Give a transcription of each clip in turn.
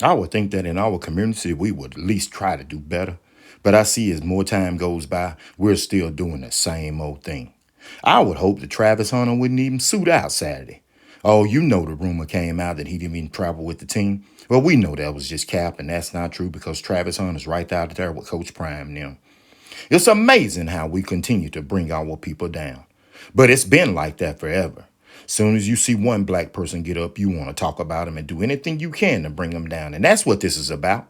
I would think that in our community, we would at least try to do better. But I see as more time goes by, we're still doing the same old thing. I would hope that Travis Hunter wouldn't even suit out Saturday. Oh, you know the rumor came out that he didn't even travel with the team. Well, we know that was just cap, and that's not true because Travis Hunter's right out there with Coach Prime now. It's amazing how we continue to bring our people down. But it's been like that forever. Soon as you see one black person get up, you want to talk about them and do anything you can to bring them down. And that's what this is about.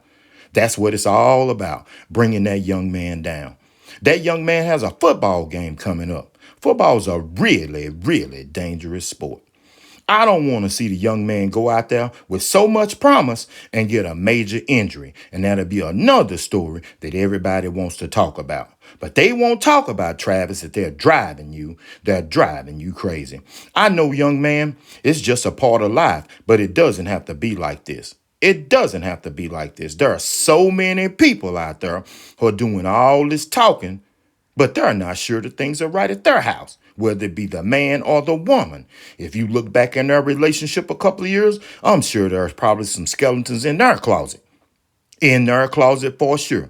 That's what it's all about, bringing that young man down. That young man has a football game coming up. Football is a really, really dangerous sport. I don't want to see the young man go out there with so much promise and get a major injury. And that'll be another story that everybody wants to talk about. But they won't talk about Travis if they're driving you. They're driving you crazy. I know, young man, it's just a part of life, but it doesn't have to be like this. It doesn't have to be like this. There are so many people out there who are doing all this talking but they're not sure that things are right at their house, whether it be the man or the woman. If you look back in their relationship a couple of years, I'm sure there's probably some skeletons in their closet. In their closet for sure.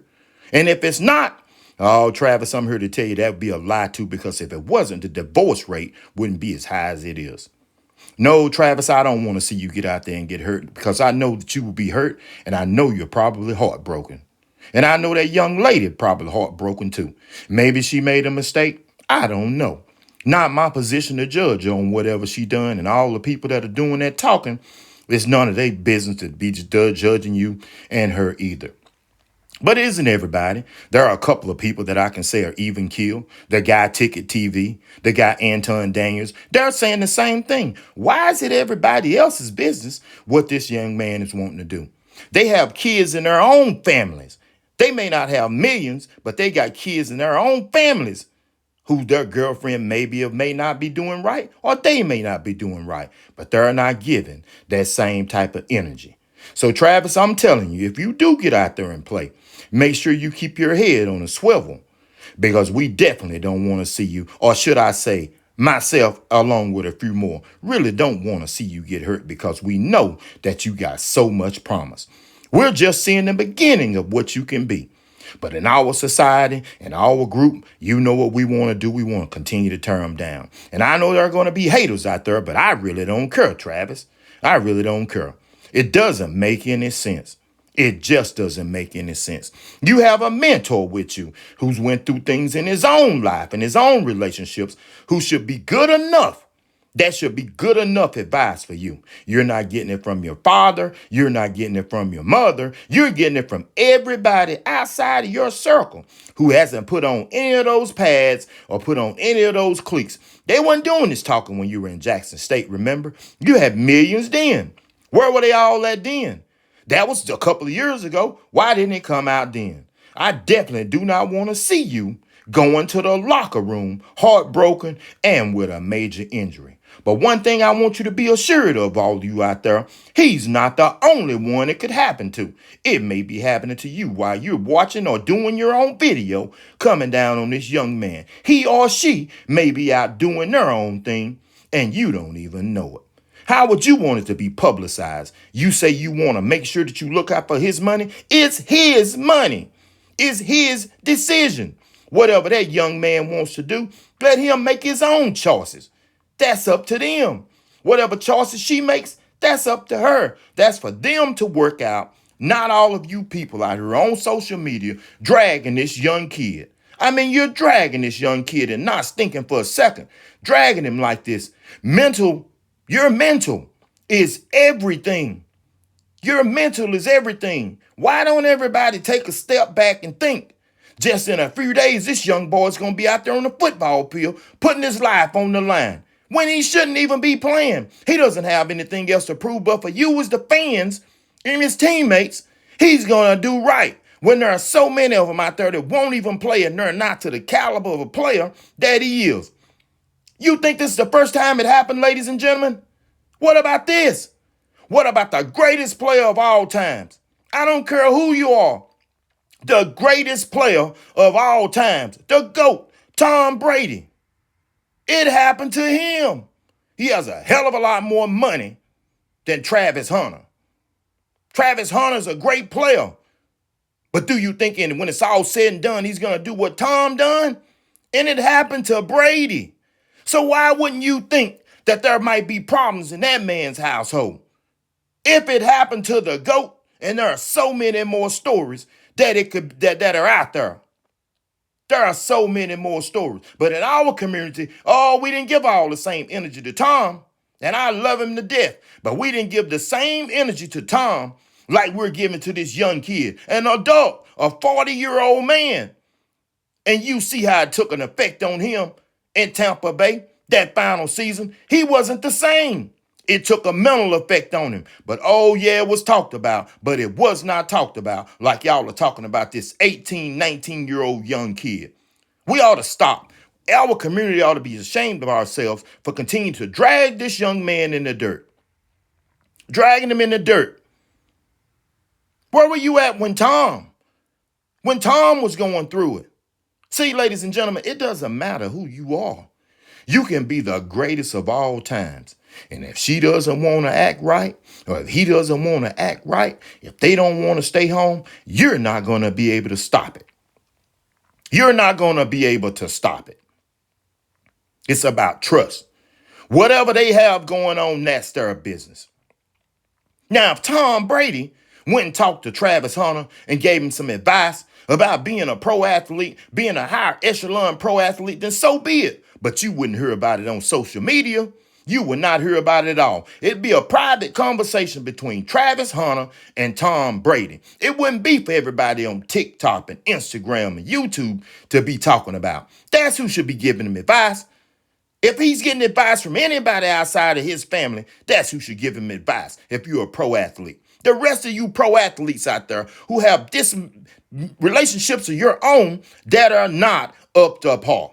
And if it's not, oh, Travis, I'm here to tell you that would be a lie too, because if it wasn't, the divorce rate wouldn't be as high as it is. No, Travis, I don't want to see you get out there and get hurt because I know that you will be hurt and I know you're probably heartbroken. And I know that young lady probably heartbroken too. Maybe she made a mistake. I don't know. Not my position to judge on whatever she done, and all the people that are doing that talking, it's none of their business to be judging you and her either. But it isn't everybody. There are a couple of people that I can say are even killed. The guy Ticket TV, the guy Anton Daniels. They're saying the same thing. Why is it everybody else's business what this young man is wanting to do? They have kids in their own families. They may not have millions, but they got kids in their own families who their girlfriend maybe or may not be doing right, or they may not be doing right, but they're not giving that same type of energy. So, Travis, I'm telling you, if you do get out there and play, make sure you keep your head on a swivel because we definitely don't want to see you, or should I say, myself, along with a few more, really don't want to see you get hurt because we know that you got so much promise. We're just seeing the beginning of what you can be. But in our society, in our group, you know what we want to do. We want to continue to tear them down. And I know there are going to be haters out there, but I really don't care, Travis. I really don't care. It doesn't make any sense. It just doesn't make any sense. You have a mentor with you who's went through things in his own life and his own relationships who should be good enough. That should be good enough advice for you. You're not getting it from your father. You're not getting it from your mother. You're getting it from everybody outside of your circle who hasn't put on any of those pads or put on any of those cleats. They weren't doing this talking when you were in Jackson State, remember? You had millions then. Where were they all at then? That was a couple of years ago. Why didn't it come out then? I definitely do not want to see you going to the locker room heartbroken and with a major injury. But one thing I want you to be assured of, all of you out there, he's not the only one it could happen to. It may be happening to you while you're watching or doing your own video coming down on this young man. He or she may be out doing their own thing and you don't even know it. How would you want it to be publicized? You say you want to make sure that you look out for his money. It's his money. It's his decision. Whatever that young man wants to do, let him make his own choices. That's up to them. Whatever choices she makes, that's up to her. That's for them to work out. Not all of you people out here on social media dragging this young kid. I mean, you're dragging this young kid and not thinking for a second. Dragging him like this. Your mental is everything. Your mental is everything. Why don't everybody take a step back and think? Just in a few days, this young boy's going to be out there on the football field putting his life on the line when he shouldn't even be playing. He doesn't have anything else to prove, but for you as the fans and his teammates, he's going to do right. When there are so many of them out there that won't even play and they're not to the caliber of a player that he is. You think this is the first time it happened, ladies and gentlemen? What about this? What about the greatest player of all times? I don't care who you are. The greatest player of all times, the GOAT, Tom Brady. It happened to him. He has a hell of a lot more money than Travis Hunter. Travis Hunter's a great player. But do you think when it's all said and done, he's going to do what Tom done? And it happened to Brady. So why wouldn't you think that there might be problems in that man's household? If it happened to the GOAT, and there are so many more stories that are out there. There are so many more stories. But in our community, we didn't give all the same energy to Tom. And I love him to death. But we didn't give the same energy to Tom like we're giving to this young kid, an adult, a 40-year-old man. And you see how it took an effect on him in Tampa Bay that final season. He wasn't the same. It took a mental effect on him. But it was talked about, but it was not talked about like y'all are talking about this 18, 19-year-old young kid. We ought to stop. Our community ought to be ashamed of ourselves for continuing to drag this young man in the dirt. Dragging him in the dirt. Where were you at when Tom was going through it? See, ladies and gentlemen, it doesn't matter who you are. You can be the greatest of all times. And if she doesn't want to act right, or if he doesn't want to act right, if they don't want to stay home, you're not going to be able to stop it. You're not going to be able to stop it. It's about trust. Whatever they have going on, that's their business. Now, if Tom Brady went and talked to Travis Hunter and gave him some advice about being a pro athlete, being a higher echelon pro athlete, then so be it. But you wouldn't hear about it on social media. You would not hear about it at all. It'd be a private conversation between Travis Hunter and Tom Brady. It wouldn't be for everybody on TikTok and Instagram and YouTube to be talking about. That's who should be giving him advice. If he's getting advice from anybody outside of his family, that's who should give him advice if you're a pro athlete. The rest of you pro athletes out there who have relationships of your own that are not up to par.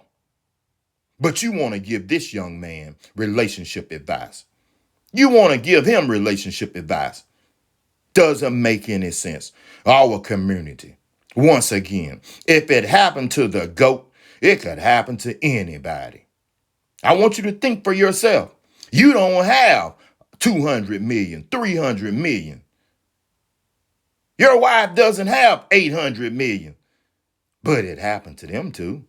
But you want to give this young man relationship advice. You want to give him relationship advice. Doesn't make any sense. Our community, once again, if it happened to the GOAT, it could happen to anybody. I want you to think for yourself. You don't have 200 million, 300 million. Your wife doesn't have 800 million. But it happened to them too.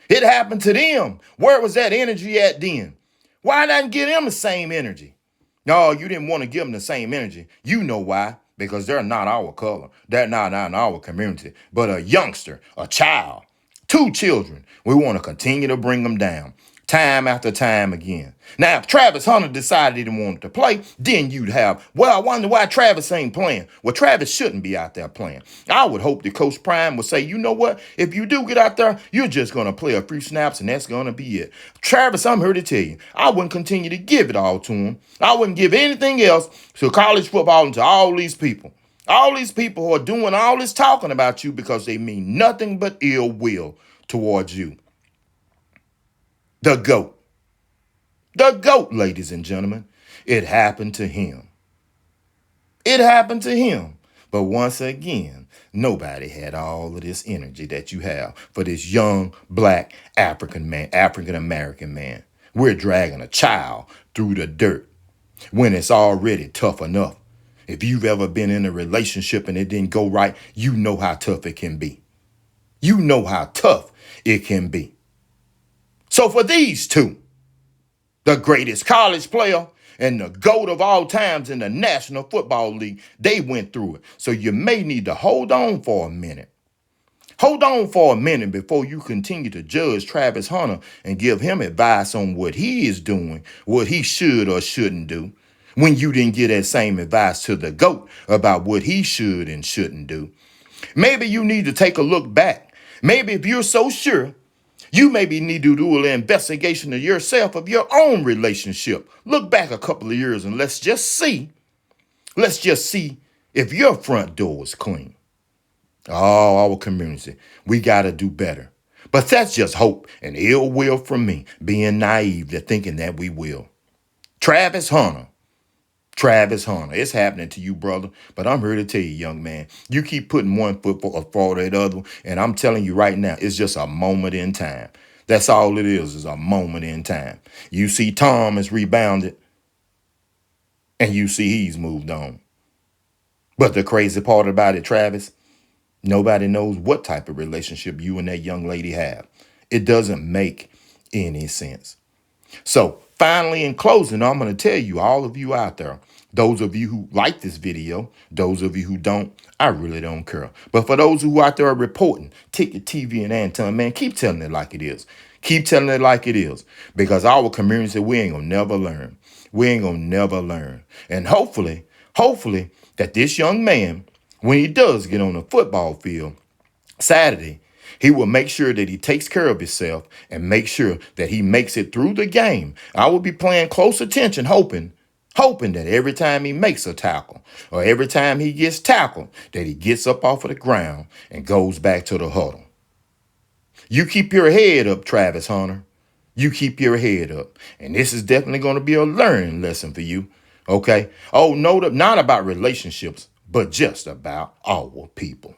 It happened to them. Where was that energy at then? Why not give them the same energy? No, you didn't want to give them the same energy. You know why? Because they're not our color. They're not in our community. But a youngster, a child, 2 children, we want to continue to bring them down. Time after time again. Now, if Travis Hunter decided he didn't want to play, then you'd have, I wonder why Travis ain't playing. Well, Travis shouldn't be out there playing. I would hope that Coach Prime would say, you know what? If you do get out there, you're just going to play a few snaps and that's going to be it. Travis, I'm here to tell you, I wouldn't continue to give it all to him. I wouldn't give anything else to college football and to all these people. All these people who are doing all this talking about you because they mean nothing but ill will towards you. The GOAT. The GOAT, ladies and gentlemen. It happened to him. It happened to him. But once again, nobody had all of this energy that you have for this young black African-American man. We're dragging a child through the dirt when it's already tough enough. If you've ever been in a relationship and it didn't go right, you know how tough it can be. You know how tough it can be. So for these two, the greatest college player and the GOAT of all times in the National Football League, they went through it. So you may need to hold on for a minute. Hold on for a minute before you continue to judge Travis Hunter and give him advice on what he is doing, what he should or shouldn't do, when you didn't give that same advice to the GOAT about what he should and shouldn't do. Maybe you need to take a look back. Maybe if you're so sure, you maybe need to do an investigation of yourself, of your own relationship. Look back a couple of years and let's just see if your front door is clean. Oh, our community, we got to do better. But that's just hope and ill will from me, being naive to thinking that we will. Travis Hunter, it's happening to you, brother. But I'm here to tell you, young man, you keep putting one foot forward the other. And I'm telling you right now, it's just a moment in time. That's all it is a moment in time. You see Tom has rebounded and you see he's moved on. But the crazy part about it, Travis, nobody knows what type of relationship you and that young lady have. It doesn't make any sense. So finally, in closing, I'm going to tell you, all of you out there, those of you who like this video, those of you who don't, I really don't care. But for those who out there are reporting, Ticket TV and Anton, man, keep telling it like it is. Keep telling it like it is. Because our community, we ain't going to never learn. We ain't going to never learn. And hopefully, that this young man, when he does get on the football field Saturday, he will make sure that he takes care of himself and make sure that he makes it through the game. I will be paying close attention, hoping that every time he makes a tackle or every time he gets tackled, that he gets up off of the ground and goes back to the huddle. You keep your head up, Travis Hunter. You keep your head up. And this is definitely going to be a learning lesson for you. Okay? Oh, not about relationships, but just about our people.